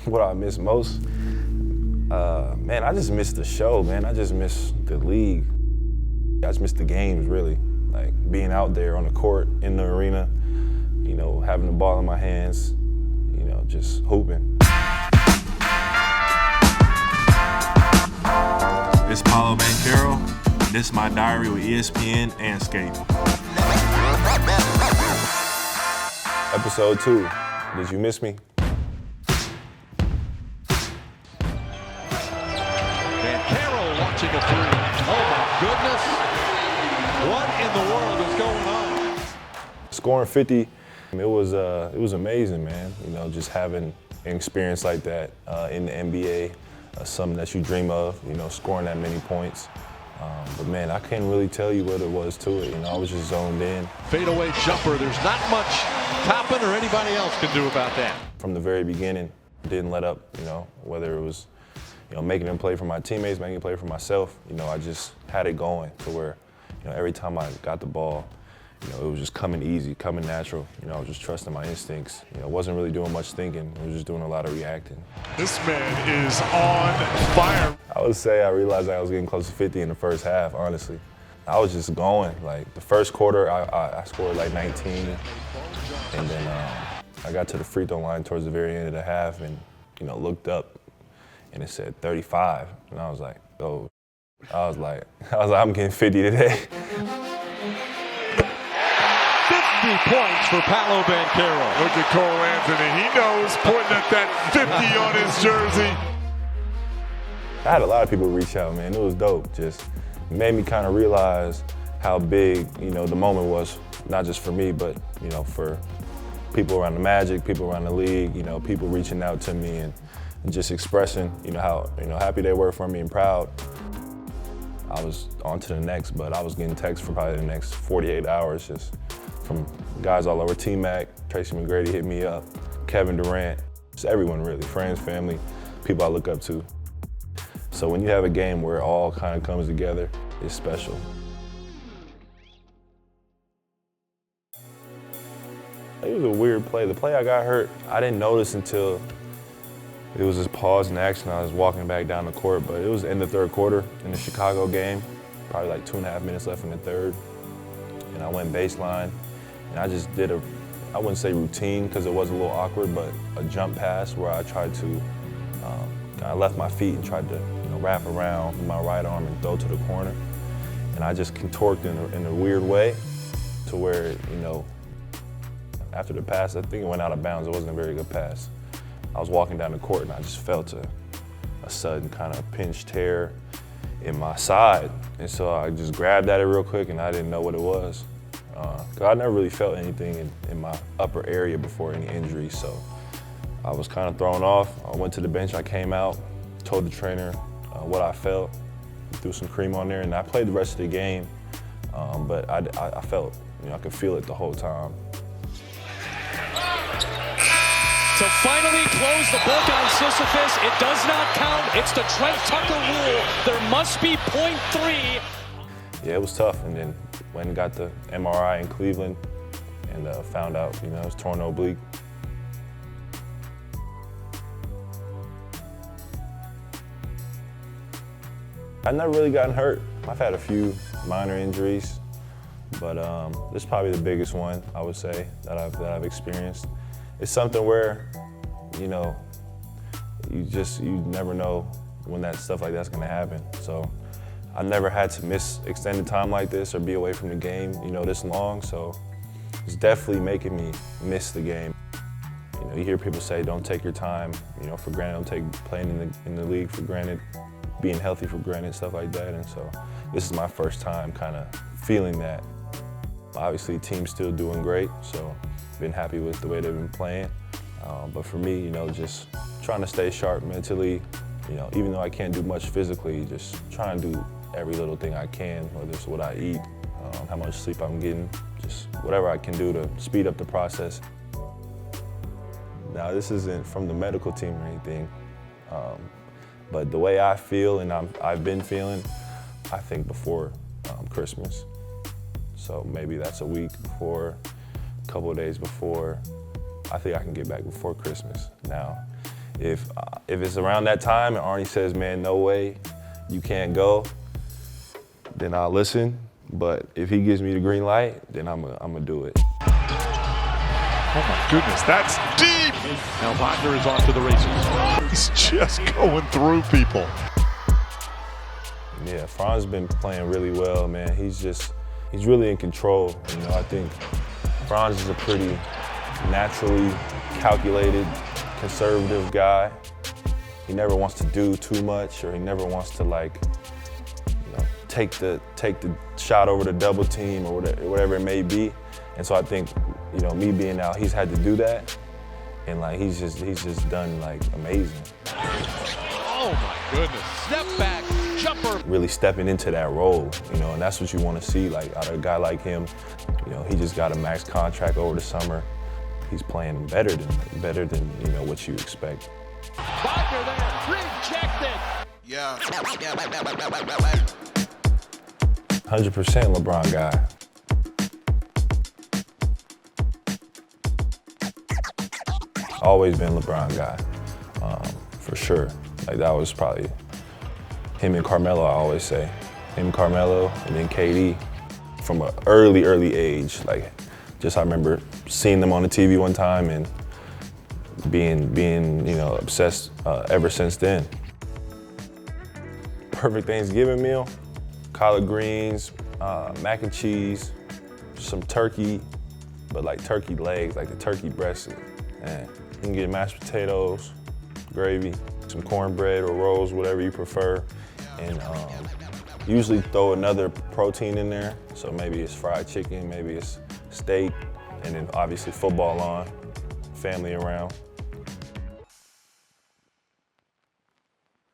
What I miss most? Man, I just miss the show, man. I just miss the league. I just miss the games, really. Like being out there on the court, in the arena, you know, having the ball in my hands, you know, just hooping. This is Paolo Banchero. This is my diary with ESPN Andscape. Episode 2, Did You Miss Me? Banchero launching a three. Oh my goodness. What in the world is going on? Scoring 50, it was amazing, man. You know, just having an experience like that in the NBA, something that you dream of, you know, scoring that many points. But man, I can't really tell you what it was to it. You know, I was just zoned in. Fadeaway jumper, there's not much Toppin or anybody else can do about that. From the very beginning, didn't let up, you know, whether it was, you know, making them play for my teammates, making them play for myself. You know, I just had it going to where, you know, every time I got the ball, you know, it was just coming easy, coming natural. You know, I was just trusting my instincts. You know, wasn't really doing much thinking. I was just doing a lot of reacting. This man is on fire. I would say I realized I was getting close to 50 in the first half, honestly. I was just going. Like, the first quarter, I scored like 19. And then I got to the free throw line towards the very end of the half and, you know, looked up and it said 35. And I was like, oh. I was like, I'm getting 50 today. 50 points for Paolo Banchero. Look at Cole Anthony. He knows, pointing at that 50 on his jersey. I had a lot of people reach out, man. It was dope. Just made me kind of realize how big, you know, the moment was, not just for me, but, you know, for people around the Magic, people around the league, you know, people reaching out to me and just expressing, you know, how, you know, happy they were for me and proud. I was on to the next, but I was getting texts for probably the next 48 hours just from guys all over. T-Mac, Tracy McGrady hit me up, Kevin Durant, just everyone really, friends, family, people I look up to. So when you have a game where it all kind of comes together, it's special. It was a weird play. The play I got hurt, I didn't notice until it was just pause in action. I was walking back down the court, but it was in the third quarter in the Chicago game, probably like 2.5 minutes left in the third. And I went baseline, and I just did I wouldn't say routine because it was a little awkward, but a jump pass where I tried to, I left my feet and tried to, you know, wrap around with my right arm and throw to the corner. And I just contorted in a weird way to where, you know, after the pass, I think it went out of bounds. It wasn't a very good pass. I was walking down the court and I just felt a sudden kind of pinch tear in my side. And so I just grabbed at it real quick and I didn't know what it was. Cause I never really felt anything in my upper area before any injury. So I was kind of thrown off. I went to the bench, I came out, told the trainer what I felt, threw some cream on there, and I played the rest of the game. But I felt, you know, I could feel it the whole time. To finally close the book on Sisyphus, it does not count. It's the Trent Tucker rule. There must be .3. Yeah, it was tough. And then went and got the MRI in Cleveland and found out, you know, it was torn oblique. I've never really gotten hurt. I've had a few minor injuries, but this is probably the biggest one, I would say, that I've experienced. It's something where, you know, you never know when that stuff like that's gonna happen. So I never had to miss extended time like this or be away from the game, you know, this long. So it's definitely making me miss the game. You know, you hear people say, don't take your time, you know, for granted. Don't take playing in the league for granted, being healthy for granted, stuff like that. And so this is my first time kind of feeling that. Obviously, the team's still doing great, so been happy with the way they've been playing. But for me, you know, just trying to stay sharp mentally, you know, even though I can't do much physically, just trying to do every little thing I can, whether it's what I eat, how much sleep I'm getting, just whatever I can do to speed up the process. Now, this isn't from the medical team or anything, but the way I feel and I've been feeling, I think before Christmas. So maybe that's a week before, a couple of days before. I think I can get back before Christmas. Now, if it's around that time and Arnie says, man, no way, you can't go, then I'll listen. But if he gives me the green light, then I'm gonna do it. Oh my goodness, that's deep! Now Wagner is off to the races. He's just going through people. Yeah, Franz been playing really well, man. He's really in control. You know, I think Franz is a pretty naturally calculated, conservative guy. He never wants to do too much, or he never wants to take the shot over the double team or whatever it may be. And so I think, you know, me being out, he's had to do that, and like he's just done like amazing. Oh my goodness! Step back, jumper. Really stepping into that role, you know, and that's what you want to see, like out of a guy like him. You know, he just got a max contract over the summer. He's playing better than you know what you expect. Wagner there, rejected. Yeah. 100% LeBron guy. Always been LeBron guy, for sure. Like that was probably him and Carmelo, I always say. Him, Carmelo, and then KD from an early age. Like, just I remember seeing them on the TV one time and being you know, obsessed ever since then. Perfect Thanksgiving meal, collard greens, mac and cheese, some turkey, but like turkey legs, like the turkey breast. Man, you can get mashed potatoes, gravy, some cornbread or rolls, whatever you prefer, and usually throw another protein in there. So maybe it's fried chicken, maybe it's steak, and then obviously football on, family around.